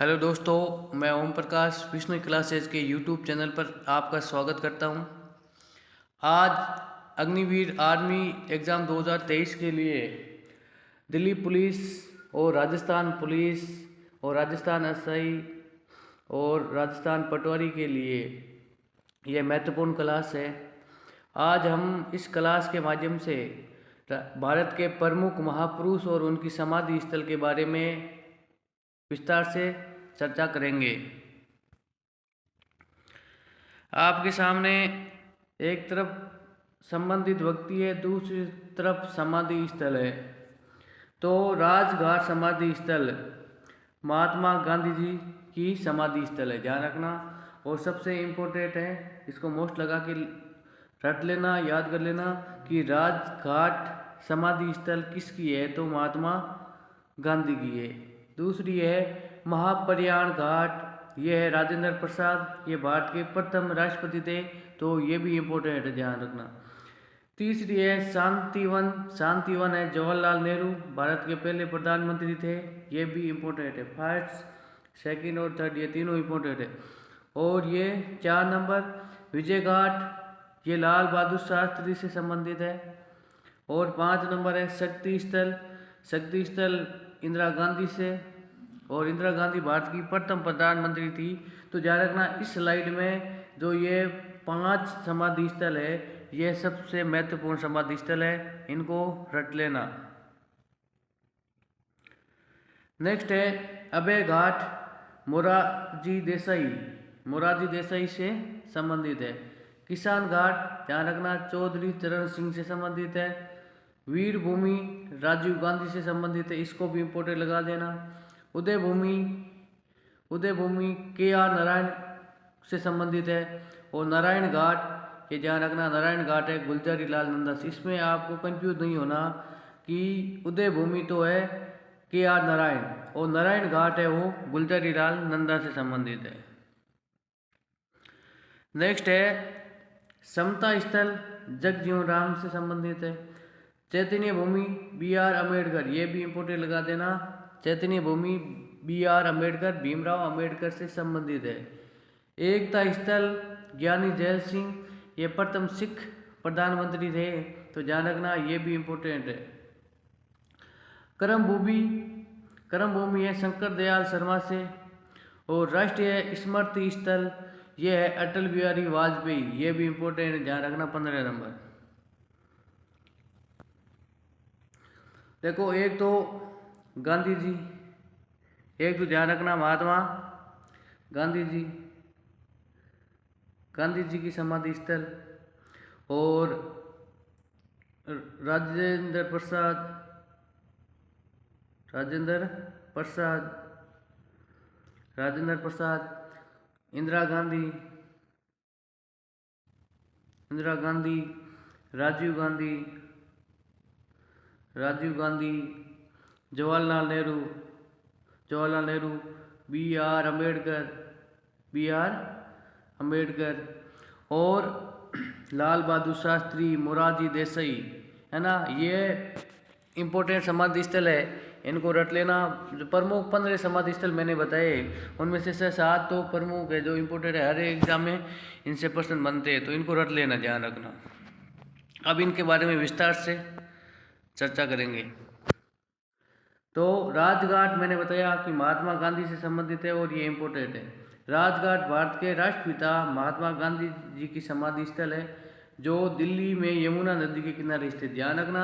Hello दोस्तों, मैं Om Prakash Vishnu classes के यूट्यूब चैनल पर आपका स्वागत करता हूं। आज अग्निवीर आर्मी एग्ज़ाम 2023 के लिए दिल्ली पुलिस और राजस्थान पुलिस और राजस्थान एसआई और राजस्थान पटवारी के लिए यह महत्वपूर्ण क्लास है। आज हम इस क्लास के माध्यम से भारत के प्रमुख महापुरुष और उनकी समाधि स्थल के बारे में विस्तार से चर्चा करेंगे। आपके सामने एक तरफ संबंधित व्यक्ति है, दूसरी तरफ समाधि स्थल है। तो राजघाट समाधि स्थल महात्मा गांधी जी की समाधि स्थल है, ध्यान रखना। और सबसे इम्पोर्टेंट है, इसको मोस्ट लगा के रट लेना, याद कर लेना कि राजघाट समाधि स्थल किसकी है, तो महात्मा गांधी की है। दूसरी है महाप्रयाण घाट, ये है राजेंद्र प्रसाद, ये भारत के प्रथम राष्ट्रपति थे, तो ये भी इम्पोर्टेंट है, ध्यान रखना। तीसरी है शांतिवन, शांतिवन है जवाहरलाल नेहरू, भारत के पहले प्रधानमंत्री थे, ये भी इम्पोर्टेंट है। फर्स्ट, सेकंड और थर्ड ये तीनों इम्पोर्टेंट है। और ये 4 नंबर विजय घाट, ये लाल बहादुर शास्त्री से संबंधित है। और 5 नंबर है शक्ति स्थल, शक्ति स्थल इंदिरा गांधी से, और इंदिरा गांधी भारत की प्रथम प्रधानमंत्री थी। तो ध्यान रखना इस स्लाइड में जो ये 5 समाधि स्थल है, ये सबसे महत्वपूर्ण समाधि स्थल है, इनको रट लेना। नेक्स्ट है अभय घाट, मोरारजी देसाई, मोरारजी देसाई से संबंधित है। किसान घाट, ध्यान रखना चौधरी चरण सिंह से संबंधित है। वीर भूमि राजीव गांधी से संबंधित है, इसको भी इम्पोर्टेंट लगा देना। उदय भूमि, उदय भूमि के आर नारायण से संबंधित है। और नारायण घाट, ये ध्यान रखना नारायण घाट है गुलजारी लाल नंदा से। इसमें आपको कंफ्यूज नहीं होना कि उदय भूमि तो है के आर नारायण, और नारायण घाट है वो गुलजारी लाल नंदा से संबंधित है। नेक्स्ट है समता स्थल जगजीवन राम से संबंधित है। चैतन्य भूमि बी आर अम्बेडकर, ये भी इम्पोर्टेंट लगा देना। चैतन्य भूमि बी आर अम्बेडकर, भीमराव अम्बेडकर से संबंधित है। एकता स्थल ज्ञानी जैल सिंह, ये प्रथम सिख प्रधानमंत्री थे, तो ध्यान रखना ये भी इम्पोर्टेंट है। करम भूमि, करम भूमि है शंकर दयाल शर्मा से। और राष्ट्रीय स्मृति स्थल ये है अटल बिहारी वाजपेयी, ये भी इम्पोर्टेंट है, ध्यान रखना 15 नंबर। देखो एक तो गांधी जी, एक तो ध्यान रखना महात्मा गांधी जी, गांधी जी की समाधि स्थल। और Rajendra Prasad, Rajendra Prasad, Rajendra Prasad, Indira Gandhi, Indira Gandhi, Rajiv Gandhi, Rajiv Gandhi, Jawaharlal Nehru, Jawaharlal Nehru, B R Ambedkar, B R Ambedkar, और लाल बहादुर शास्त्री, मोरारजी देसाई, है ना। ये इम्पोर्टेंट समाधि स्थल है, इनको रट लेना। जो प्रमुख 15 समाधि स्थल मैंने बताए, उनमें से 7 तो प्रमुख है जो इम्पोर्टेंट है, हर एग्जाम में इनसे प्रश्न बनते हैं, तो इनको रट लेना, ध्यान रखना। अब इनके बारे में विस्तार से चर्चा करेंगे। तो राजघाट मैंने बताया कि महात्मा गांधी से संबंधित है, और ये इम्पोर्टेंट है। राजघाट भारत के राष्ट्रपिता महात्मा गांधी जी की समाधि स्थल है, जो दिल्ली में यमुना नदी के किनारे स्थित। ध्यान रखना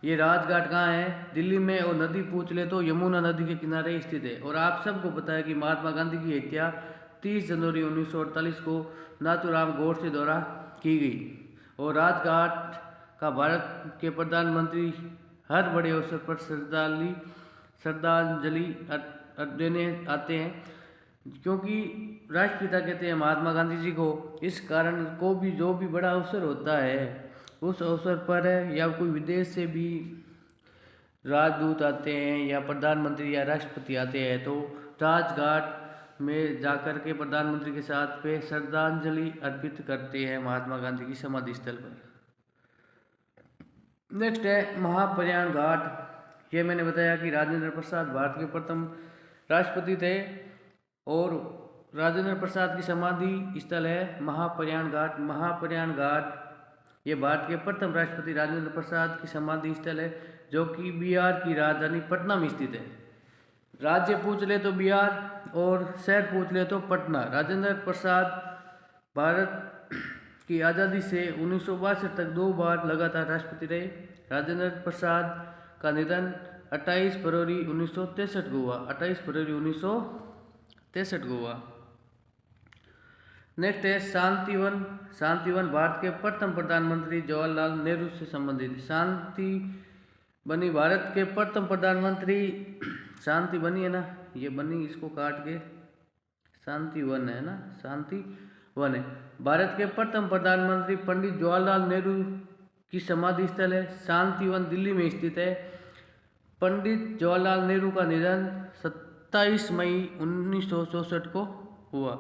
ये राजघाट कहाँ है, दिल्ली में, और नदी पूछ ले तो यमुना नदी के किनारे स्थित है। और आप सबको पता है कि महात्मा गांधी की हत्या 30 जनवरी 1948 को नाथूराम गोडसे द्वारा की गई। और राजघाट का भारत के प्रधानमंत्री हर बड़े अवसर पर श्रद्धांजलि देने आते हैं, क्योंकि राष्ट्रपिता कहते हैं महात्मा गांधी जी को। इस कारण को भी जो भी बड़ा अवसर होता है, उस अवसर पर या कोई विदेश से भी राजदूत आते हैं या प्रधानमंत्री या राष्ट्रपति आते हैं, तो राजघाट में जाकर के प्रधानमंत्री के साथ पे श्रद्धांजलि अर्पित करते हैं महात्मा गांधी की समाधि स्थल पर। नेक्स्ट है महाप्रयाण घाट, ये मैंने बताया कि राजेंद्र प्रसाद भारत के प्रथम राष्ट्रपति थे, और राजेंद्र प्रसाद की समाधि स्थल है महाप्रयाण घाट। महाप्रयाण घाट ये भारत के प्रथम राष्ट्रपति राजेंद्र प्रसाद की समाधि स्थल है, जो कि बिहार की राजधानी पटना में स्थित है। राज्य पूछ ले तो बिहार और शहर पूछ ले तो पटना। राजेंद्र प्रसाद भारत की आज़ादी से 1962 तक 2 बार लगातार राष्ट्रपति रहे। राजेंद्र प्रसाद का निधन 28 फरवरी 1963 को हुआ। 28 फरवरी 1963 को हुआ। नेक्स्ट है शांतिवन। शांतिवन भारत के प्रथम प्रधानमंत्री जवाहरलाल नेहरू से संबंधित। शांति बनी भारत के प्रथम प्रधानमंत्री, शांति बनी है ना, ये बनी इसको काट के शांति वन है ना, शांति वन है। भारत के प्रथम प्रधानमंत्री पंडित जवाहरलाल नेहरू की समाधि स्थल है। शांति वन दिल्ली में स्थित है। पंडित जवाहरलाल नेहरू का निधन 27 मई 1964 को हुआ।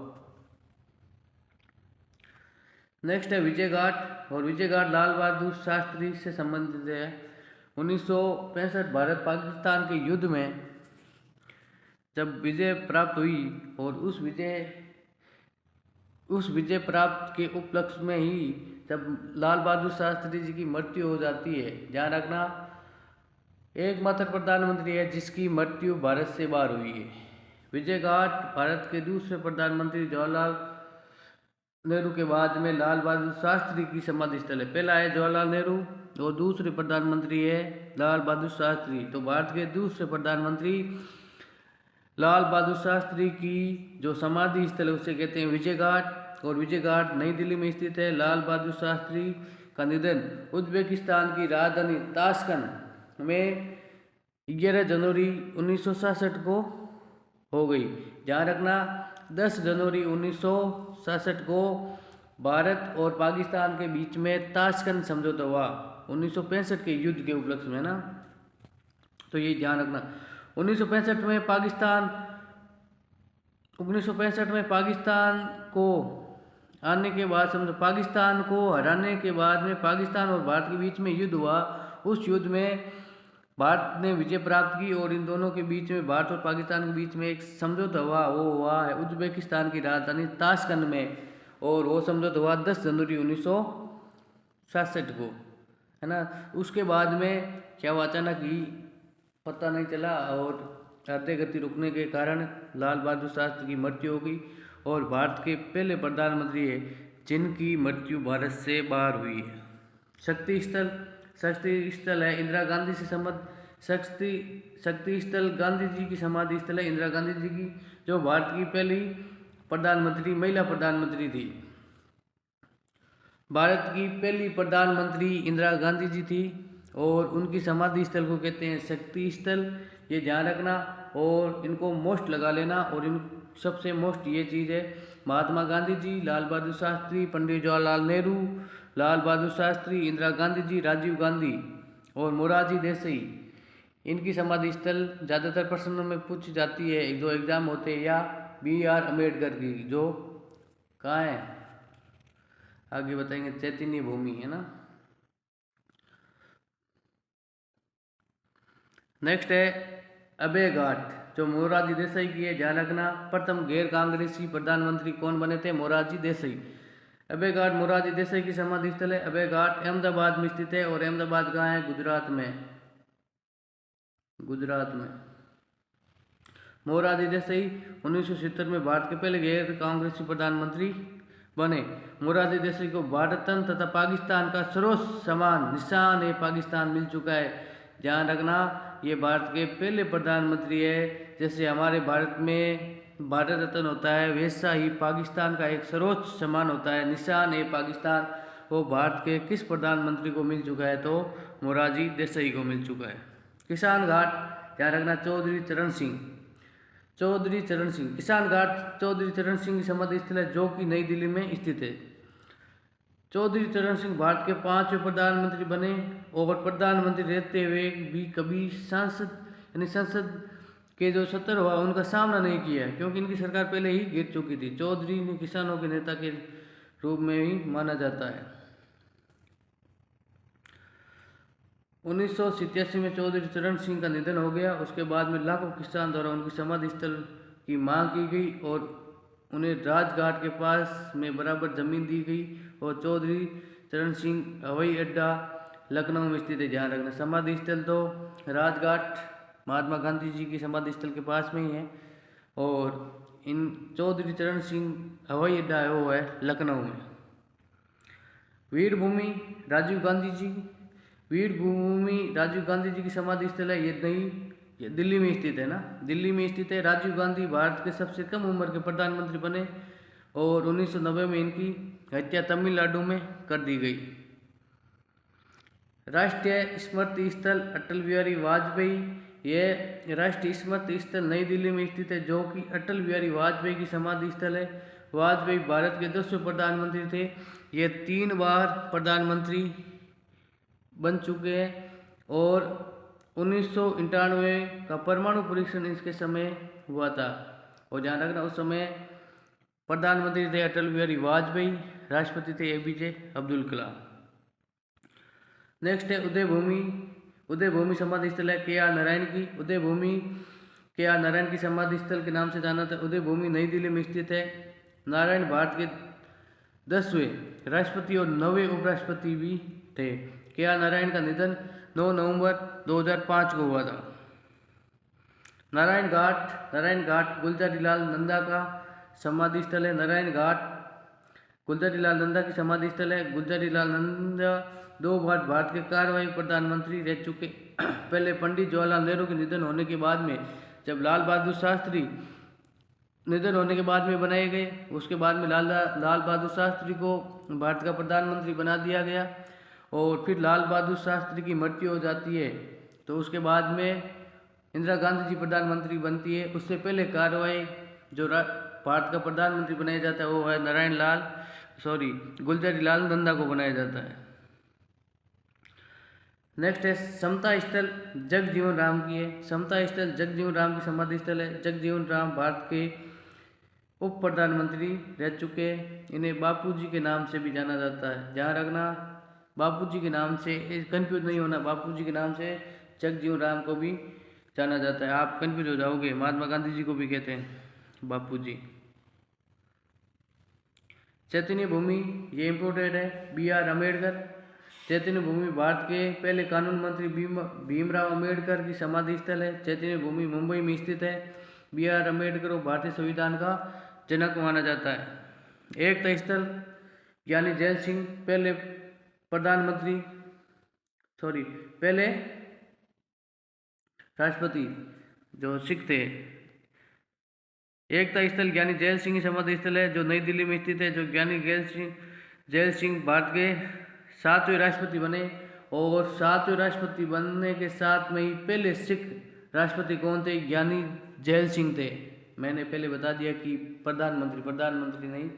नेक्स्ट है विजय घाट। और विजय घाट लाल बहादुर शास्त्री से संबंधित है। 1965 भारत पाकिस्तान के युद्ध में जब विजय प्राप्त हुई और उस विजय प्राप्त के उपलक्ष्य में ही जब लाल बहादुर शास्त्री जी की मृत्यु हो जाती है। ध्यान रखना, एकमात्र प्रधानमंत्री है जिसकी मृत्यु भारत से बाहर हुई है। विजय घाट भारत के दूसरे प्रधानमंत्री जवाहरलाल नेहरू के बाद में लाल बहादुर शास्त्री की समाधि स्थल है। पहला है जवाहरलाल नेहरू और दूसरे प्रधानमंत्री है लाल बहादुर शास्त्री। तो भारत के दूसरे प्रधानमंत्री लाल बहादुर शास्त्री की जो समाधि स्थल है उसे कहते हैं विजय घाट। और विजय घाट नई दिल्ली में स्थित है। लाल बहादुर शास्त्री का निधन उज्बेकिस्तान की राजधानी ताशकंद में 11 जनवरी 1967 को हो गई। ध्यान रखना, 10 जनवरी 1967 को भारत और पाकिस्तान के बीच में ताशकंद समझौता हुआ 1965 के युद्ध के उपलक्ष्य में ना, तो ये ध्यान रखना। 1965 में पाकिस्तान को आने के बाद समझो, पाकिस्तान को हराने के बाद में पाकिस्तान और भारत के बीच में युद्ध हुआ। उस युद्ध में भारत ने विजय प्राप्त की और इन दोनों के बीच में, भारत और पाकिस्तान के बीच में एक समझौता हुआ। वो हुआ है उज्बेकिस्तान की राजधानी ताशकंद में, और वो समझौता हुआ 10 जनवरी 1967 को, है ना। उसके बाद में क्या हुआ, अचानक ही पता नहीं चला और हृदय गति रुकने के कारण लाल बहादुर शास्त्री की मृत्यु हो गई और भारत के पहले प्रधानमंत्री है जिनकी मृत्यु भारत से बाहर हुई है। शक्ति स्थल है इंदिरा गांधी से संबंध। शक्ति स्थल गांधी जी की समाधि स्थल है, इंदिरा गांधी जी की, जो भारत की पहली महिला प्रधानमंत्री थी। भारत की पहली प्रधानमंत्री इंदिरा गांधी जी थी और उनकी समाधि स्थल को कहते हैं शक्ति स्थल। ये ध्यान रखना और इनको मोस्ट लगा लेना। और इन सबसे मोस्ट ये चीज़ है, महात्मा गांधी जी, लाल बहादुर शास्त्री, पंडित जवाहरलाल नेहरू, लाल बहादुर शास्त्री, इंदिरा गांधी जी, राजीव गांधी और मोरारजी देसाई, इनकी समाधि स्थल ज़्यादातर प्रश्नों में पूछी जाती है, जो एग्जाम होते हैं, या BR अम्बेडकर की, जो कहाँ है आगे बताएंगे, चैतन्य भूमि है ना। नेक्स्ट है अभय घाट, जो मोरारजी देसाई की है। ध्यान रखना, प्रथम गैर कांग्रेसी प्रधानमंत्री कौन बने थे, मोरारजी देसाई। अभय घाट मोरारजी देसाई की समाधि स्थल है। अभय घाट अहमदाबाद में स्थित है। और अहमदाबाद कहाँ है, गुजरात में। मोरारजी देसाई 1970 में भारत के पहले गैर कांग्रेसी प्रधानमंत्री बने। मोरारजी देसाई को भारत रत्न तथा पाकिस्तान का सर्वोच्च सम्मान निशान ए पाकिस्तान मिल चुका है। ध्यान रखना, ये भारत के पहले प्रधानमंत्री है। जैसे हमारे भारत में भारत रत्न होता है, वैसा ही पाकिस्तान का एक सर्वोच्च सम्मान होता है निशान ए पाकिस्तान। वो भारत के किस प्रधानमंत्री को मिल चुका है, तो मोरारजी देसाई को मिल चुका है। किसान घाट, ध्यान रखना, चौधरी चरण सिंह। किसान घाट चौधरी चरण सिंह की समाधि स्थल है, जो कि नई दिल्ली में स्थित है। चौधरी चरण सिंह भारत के 5वें प्रधानमंत्री बने और प्रधानमंत्री रहते हुए भी कभी संसद के जो सत्र हुआ उनका सामना नहीं किया, क्योंकि इनकी सरकार पहले ही गिर चुकी थी। चौधरी ने किसानों के नेता के रूप में ही माना जाता है। 1987 में चौधरी चरण सिंह का निधन हो गया। उसके बाद में लाखों किसान द्वारा उनकी समाधि स्थल की मांग की गई और उन्हें राजघाट के पास में बराबर जमीन दी गई और चौधरी चरण सिंह हवाई अड्डा लखनऊ में स्थित है। ध्यान रखना, समाधि स्थल तो राजघाट महात्मा गांधी जी की समाधि स्थल के पास में ही है और इन चौधरी चरण सिंह हवाई अड्डा है वो है लखनऊ में। वीर भूमि राजीव गांधी जी, वीर भूमि राजीव गांधी जी की समाधि स्थल है, ये दिल्ली में स्थित है ना, दिल्ली में स्थित है। राजीव गांधी भारत के सबसे कम उम्र के प्रधानमंत्री बने और 1990 में इनकी हत्या तमिलनाडु में कर दी गई। राष्ट्रीय स्मृति स्थल अटल बिहारी वाजपेयी, यह राष्ट्रीय स्मृति स्थल नई दिल्ली में स्थित है जो कि अटल बिहारी वाजपेयी की समाधि स्थल है। वाजपेयी भारत के 10वें प्रधानमंत्री थे। ये 3 बार प्रधानमंत्री बन चुके हैं और 1991 का परमाणु परीक्षण इसके समय हुआ था। और ध्यान रखना, उस समय प्रधानमंत्री थे अटल बिहारी वाजपेयी, राष्ट्रपति थे APJ अब्दुल कलाम। नेक्स्ट है उदयभूमि, उदयभूमि समाधि स्थल है KR नारायण की। उदयभूमि KR नारायण की समाधि स्थल के नाम से जाना था। उदयभूमि नई दिल्ली में स्थित है। नारायण भारत के 10वें राष्ट्रपति और 9वें उपराष्ट्रपति भी थे। KR नारायण का निधन 9 नवंबर 2005 को हुआ था। नारायण घाट गुलजारीलाल नंदा का समाधि स्थल है। नारायण घाट गुलजारीलाल नंदा की समाधि स्थल है। गुलजारीलाल नंदा 2 बार भारत के कार्यवाही प्रधानमंत्री रह चुके। पहले पंडित जवाहरलाल नेहरू के निधन होने के बाद में, जब लाल बहादुर शास्त्री निधन होने के बाद में बनाए गए, उसके बाद में लाल बहादुर शास्त्री को भारत का प्रधानमंत्री बना दिया गया और फिर लाल बहादुर शास्त्री की मृत्यु हो जाती है तो उसके बाद में इंदिरा गांधी जी प्रधानमंत्री बनती है। उससे पहले कार्रवाई जो भारत का प्रधानमंत्री बनाया जाता है वो है गुलजारीलाल नंदा को बनाया जाता है। नेक्स्ट है समता स्थल जगजीवन राम की है। समता स्थल जगजीवन राम की समाधि स्थल है। जगजीवन राम भारत के उप प्रधानमंत्री रह चुके हैं। इन्हें बापूजी के नाम से भी जाना जाता है। ध्यान रखना, बापूजी के नाम से कंफ्यूज नहीं होना, बापूजी के नाम से जगजीवन राम को भी जाना जाता है। आप कंफ्यूज हो जाओगे, महात्मा गांधी जी को भी कहते हैं बापूजी। चैतन्य भूमि, ये इम्पोर्टेंट है, BR अम्बेडकर। चैतन्य भूमि भारत के पहले कानून मंत्री भीमराव अम्बेडकर की समाधि स्थल है। चैतन्य भूमि मुंबई में स्थित है। BR अम्बेडकर को भारतीय संविधान का जनक माना जाता है। एकता स्थल ज्ञानी जैल सिंह, पहले राष्ट्रपति जो सिख थे। एकता स्थल ज्ञानी जैल सिंह की समाधि स्थल है जो नई दिल्ली में स्थित है। जो ज्ञानी जैल सिंह भारत के 7वें राष्ट्रपति बने और 7वें राष्ट्रपति बनने के साथ में ही पहले सिख राष्ट्रपति कौन थे? ज्ञानी जैल सिंह थे। मैंने पहले बता दिया कि प्रधानमंत्री नहीं,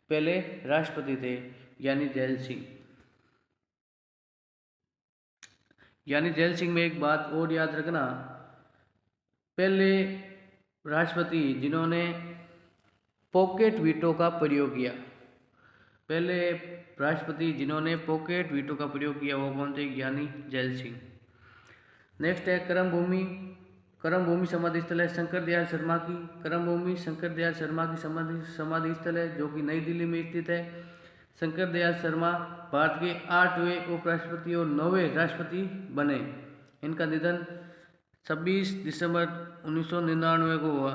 पहले राष्ट्रपति थे ज्ञानी जैल सिंह। ज्ञानी जैल सिंह में एक बात और याद रखना, पहले राष्ट्रपति जिन्होंने पॉकेट वीटो का प्रयोग किया, पहले राष्ट्रपति जिन्होंने पॉकेट वीटो का प्रयोग किया वो कौन थे? ज्ञानी जैल सिंह। नेक्स्ट है करमभूमि समाधि स्थल है शंकर दयाल शर्मा की। करमभूमि शंकर दयाल शर्मा की समाधि स्थल है जो कि नई दिल्ली में स्थित है। शंकर दयाल शर्मा भारत के 8वें उपराष्ट्रपति और 9वें राष्ट्रपति बने। इनका निधन 26 दिसंबर 1999 को हुआ।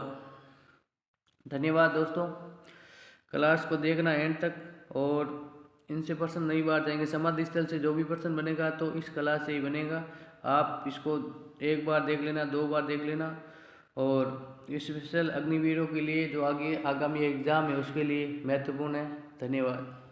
धन्यवाद दोस्तों, क्लास को देखना एंड तक और इनसे प्रश्न नई बार जाएंगे। समाधि स्थल से जो भी प्रश्न बनेगा तो इस क्लास से ही बनेगा। आप इसको एक बार देख लेना, 2 बार देख लेना और स्पेशल अग्निवीरों के लिए जो आगामी एग्ज़ाम है उसके लिए महत्वपूर्ण है। धन्यवाद।